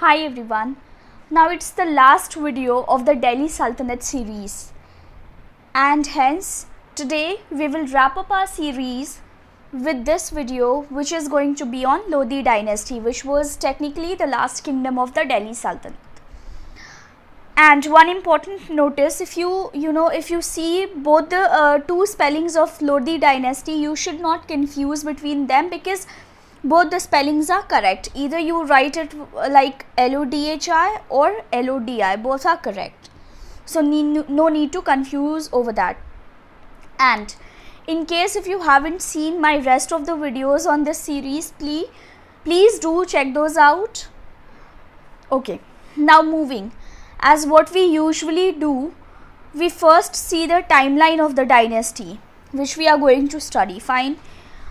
Hi everyone. Now it's the last video of the Delhi Sultanate series, and hence today we will wrap up our series with this video, which is going to be on Lodhi Dynasty, which was technically the last kingdom of the Delhi Sultanate. And one important notice, if you see both the two spellings of Lodhi Dynasty, you should not confuse between them, because both the spellings are correct. Either you write it like Lodhi or Lodi, both are correct. So no need to confuse over that. And in case if you haven't seen my rest of the videos on this series, please do check those out. Okay, now moving. As what we usually do, we first see the timeline of the dynasty, which we are going to study. Fine.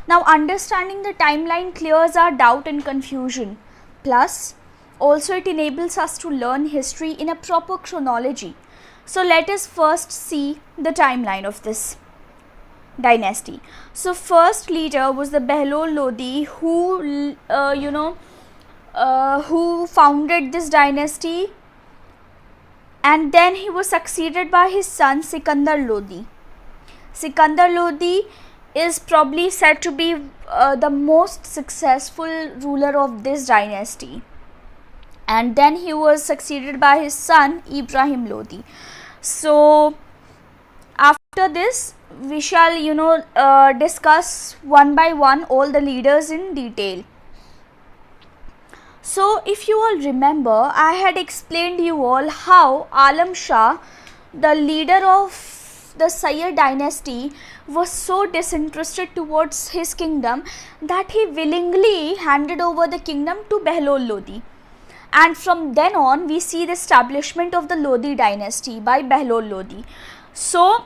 Now, understanding the timeline clears our doubt and confusion. Plus, also it enables us to learn history in a proper chronology. So, let us first see the timeline of this dynasty. So, first leader was the Bello Lodi, who founded this dynasty, and then he was succeeded by his son Sikandar Lodi. Sikandar Lodi is probably said to be the most successful ruler of this dynasty, and then he was succeeded by his son Ibrahim Lodi. So after this we shall discuss one by one all the leaders in detail. So if you all remember, I had explained you all how Alam Shah, the leader of the Sayyid dynasty, was so disinterested towards his kingdom that he willingly handed over the kingdom to Bello Lodi. And from then on, we see the establishment of the Lodhi dynasty by Bello Lodi. So,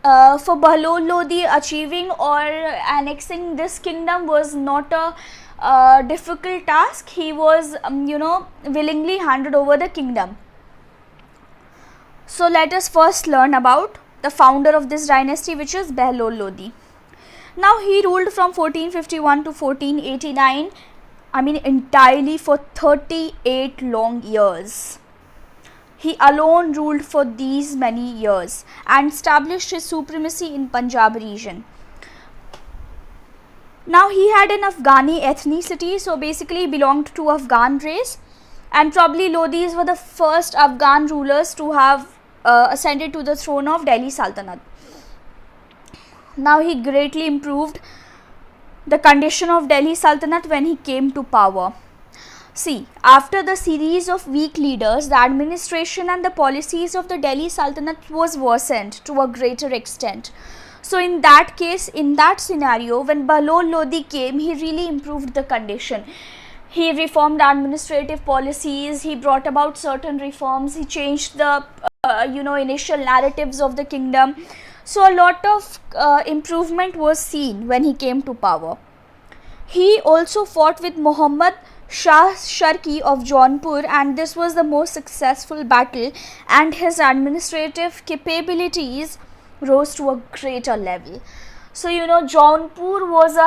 for Bello Lodi, achieving or annexing this kingdom was not a difficult task. He was, willingly handed over the kingdom. So, let us first learn about the founder of this dynasty, which is Bello Lodi. Now he ruled from 1451 to 1489, entirely for 38 long years. He alone ruled for these many years and established his supremacy in Punjab region. Now he had an Afghani ethnicity, so basically belonged to Afghan race, and probably Lodis were the first Afghan rulers to have ascended to the throne of Delhi Sultanate. Now he greatly improved the condition of Delhi Sultanate when he came to power. See, after the series of weak leaders, the administration and the policies of the Delhi Sultanate was worsened to a greater extent. So in that case, in that scenario, when Bello Lodi came, he really improved the condition. He reformed administrative policies, he brought about certain reforms, he changed the initial narratives of the kingdom. So a lot of improvement was seen when he came to power. He also fought with Muhammad Shah Sharki of Jaunpur, and this was the most successful battle, and his administrative capabilities rose to a greater level. So Jaunpur was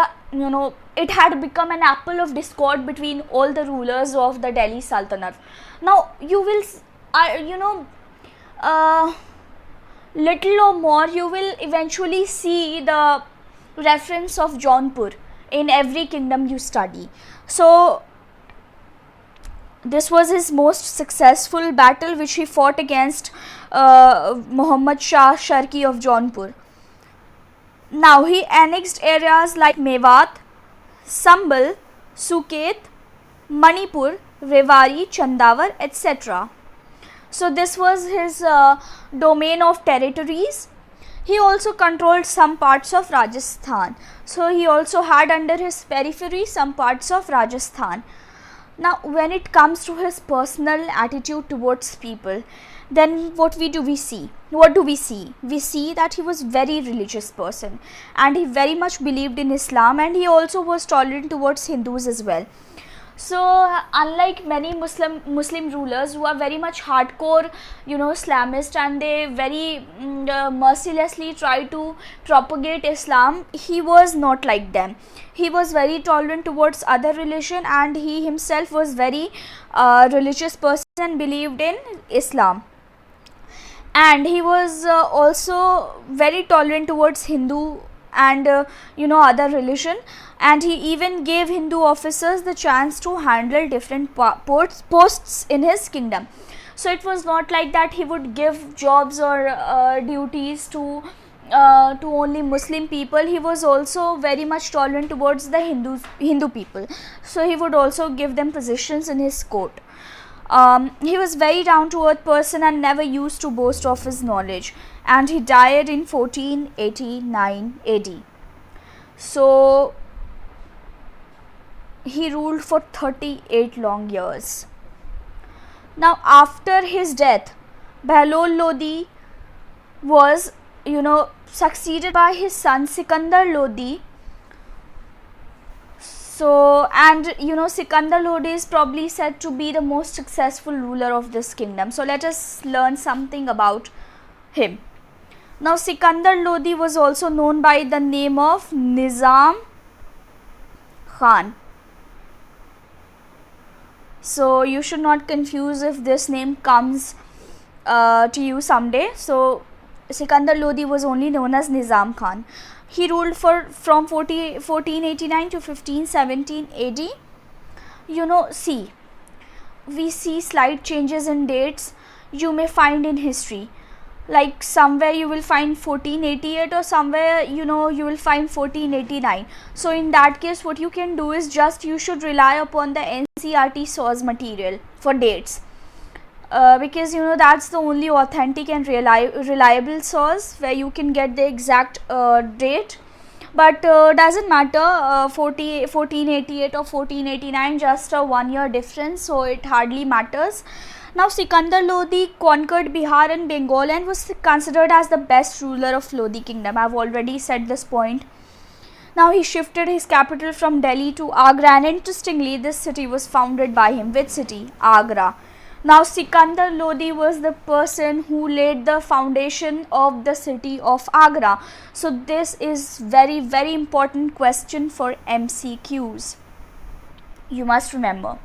it had become an apple of discord between all the rulers of the Delhi Sultanate. Now you will little or more, you will eventually see the reference of Jaunpur in every kingdom you study. So this was his most successful battle, which he fought against Muhammad Shah Sharki of Jaunpur. Now he annexed areas like Mewat, Sambal, Suket, Manipur, Rewari, Chandavar, etc. So this was his domain of territories. He also controlled some parts of Rajasthan. So he also had under his periphery some parts of Rajasthan. Now when it comes to his personal attitude towards people, then what do we see? We see that he was very religious person, and he very much believed in Islam, and he also was tolerant towards Hindus as well. So unlike many Muslim rulers who are very much hardcore, Islamist, and they very mercilessly try to propagate Islam, he was not like them. He was very tolerant towards other religion, and he himself was very religious person and believed in Islam. And he was also very tolerant towards Hindu and other religion, and he even gave Hindu officers the chance to handle different posts in his kingdom. So it was not like that he would give jobs or duties to only Muslim people. He was also very much tolerant towards the Hindu people, so he would also give them positions in his court. He was very down to earth person and never used to boast of his knowledge, and he died in 1489 AD. So he ruled for 38 long years. Now after his death, Bello Lodi was succeeded by his son Sikandar Lodi. So, and Sikandar Lodi is probably said to be the most successful ruler of this kingdom. So let us learn something about him. Now Sikandar Lodi was also known by the name of Nizam Khan. So you should not confuse if this name comes to you someday. So Sikandar Lodi was only known as Nizam Khan. He ruled from 1489 to 1517 AD. See, we see slight changes in dates you may find in history. Like somewhere you will find 1488, or somewhere you will find 1489. So in that case, what you can do is just you should rely upon the NCERT source material for dates. Because that's the only authentic and reliable source where you can get the exact date. But doesn't matter 1488 or 1489, just a 1 year difference, so it hardly matters. Now Sikandar Lodi conquered Bihar and Bengal and was considered as the best ruler of Lodi kingdom. I have already said this point. Now he shifted his capital from Delhi to Agra, and interestingly this city was founded by him. Which city? Agra. Now Sikandar Lodi was the person who laid the foundation of the city of Agra. So this is very, very important question for MCQs. You must remember.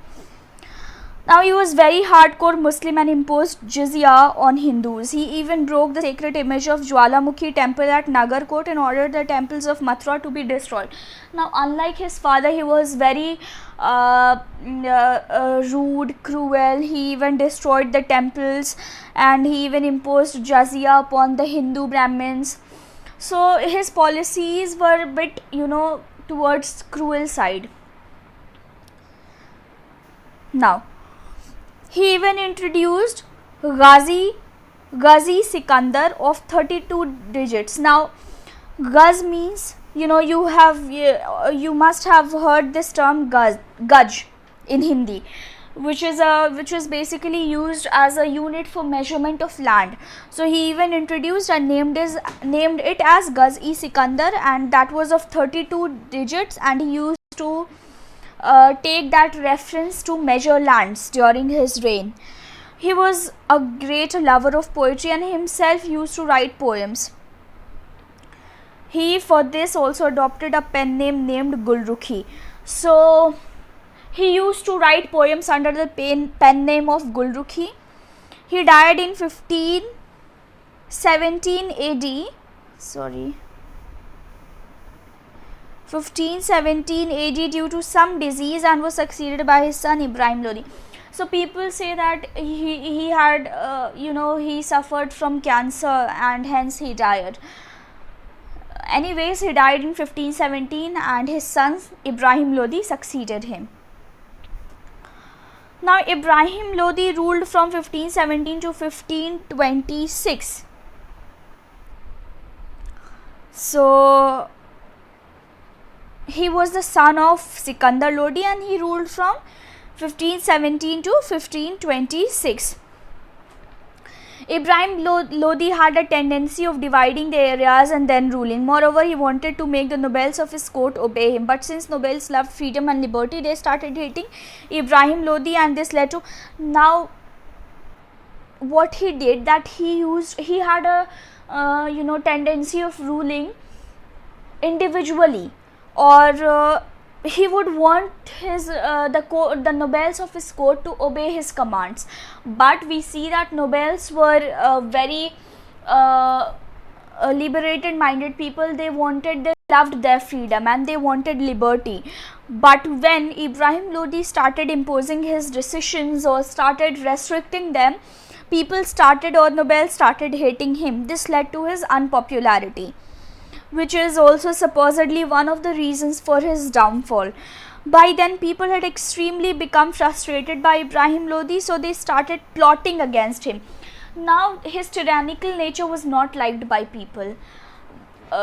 Now he was very hardcore Muslim and imposed jizya on Hindus. He even broke the sacred image of Jwalamukhi temple at Nagarkot and ordered the temples of Mathura to be destroyed. Now unlike his father, he was very rude, cruel. He even destroyed the temples, and he even imposed jizya upon the Hindu Brahmins. So his policies were a bit towards cruel side. Now he even introduced Ghazi Sikandar of 32 digits. Now Gaz means, you must have heard this term Gaj in Hindi, which is basically used as a unit for measurement of land. So he even introduced and named it as Ghazi Sikandar, and that was of 32 digits, and he used to take that reference to measure lands during his reign. He was a great lover of poetry and himself used to write poems. He for this also adopted a pen name named Gulrukhi. So he used to write poems under the pen name of Gulrukhi. He died in 1517 AD. 1517 AD due to some disease, and was succeeded by his son Ibrahim Lodi. So people say that he had he suffered from cancer and hence he died. Anyways, he died in 1517 and his son Ibrahim Lodi succeeded him. Now Ibrahim Lodi ruled from 1517 to 1526. So he was the son of Sikandar Lodi and he ruled from 1517 to 1526. Ibrahim Lodi had a tendency of dividing the areas and then ruling. Moreover, he wanted to make the nobles of his court obey him. But since nobles loved freedom and liberty, they started hating Ibrahim Lodi, and this led to, now what he did, that he had a tendency of ruling individually, or he would want his the nobles of his court to obey his commands. But we see that nobles were very liberated minded people. They loved their freedom and they wanted liberty. But when Ibrahim Lodi started imposing his decisions or started restricting them, nobles started hating him. This led to his unpopularity, which is also supposedly one of the reasons for his downfall. By then, people had extremely become frustrated by Ibrahim Lodi, so they started plotting against him. Now, his tyrannical nature was not liked by people.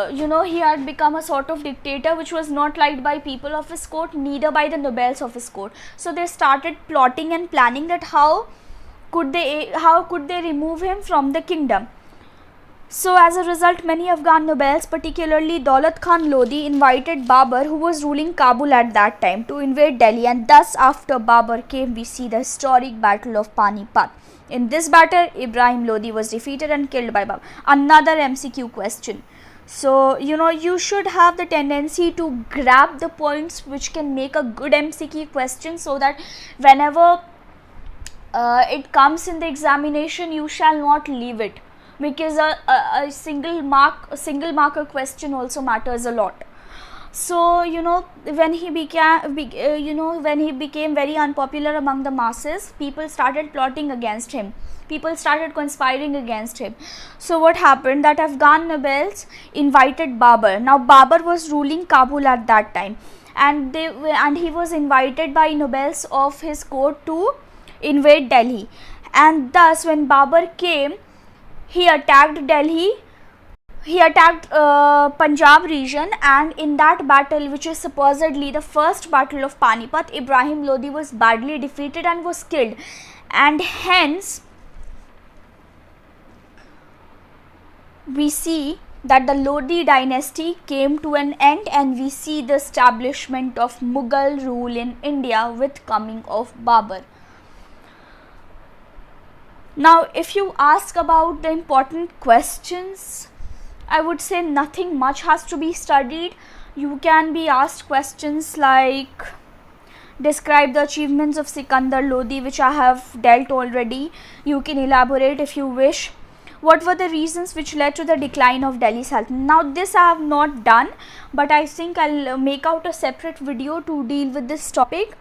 He had become a sort of dictator which was not liked by people of his court, neither by the nobles of his court. So they started plotting and planning that how could they remove him from the kingdom. So as a result, many Afghan nobles, particularly Daulat Khan Lodi, invited Babur, who was ruling Kabul at that time, to invade Delhi, and thus after Babur came, we see the historic battle of Panipat. In this battle, Ibrahim Lodi was defeated and killed by Babur. Another MCQ question. So, you should have the tendency to grab the points which can make a good MCQ question, so that whenever it comes in the examination, you shall not leave it, because a single marker question also matters a lot. So when he became very unpopular among the masses, people started plotting against him. People started conspiring against him. So what happened, that Afghan nobles invited Babur. Now Babur was ruling Kabul at that time, and he was invited by nobles of his court to invade Delhi. And thus when Babur came, he attacked Delhi, he attacked Punjab region, and in that battle, which is supposedly the first battle of Panipat, Ibrahim Lodi was badly defeated and was killed. And hence we see that the Lodi dynasty came to an end, and we see the establishment of Mughal rule in India with coming of Babur. Now, if you ask about the important questions, I would say nothing much has to be studied. You can be asked questions like, describe the achievements of Sikandar Lodi, which I have dealt already. You can elaborate if you wish. What were the reasons which led to the decline of Delhi Sultanate? Now, this I have not done, but I think I'll make out a separate video to deal with this topic.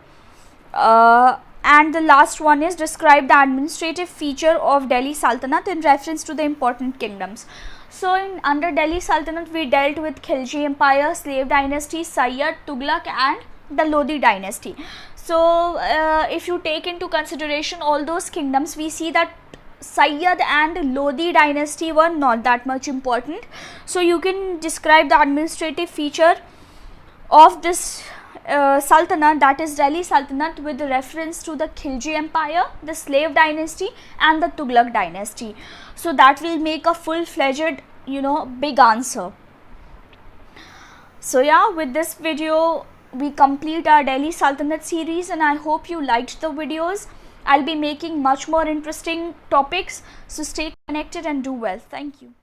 And the last one is, describe the administrative feature of Delhi Sultanate in reference to the important kingdoms. So under Delhi Sultanate, we dealt with Khilji Empire, Slave Dynasty, Sayyid, Tughlaq and the Lodi Dynasty. So if you take into consideration all those kingdoms, we see that Sayyid and Lodi Dynasty were not that much important. So you can describe the administrative feature of this Sultanate, that is Delhi Sultanate, with reference to the Khilji Empire, the Slave Dynasty and the Tughlaq Dynasty. So that will make a full-fledged, big answer. So yeah, with this video, we complete our Delhi Sultanate series, and I hope you liked the videos. I'll be making much more interesting topics, so stay connected and do well. Thank you.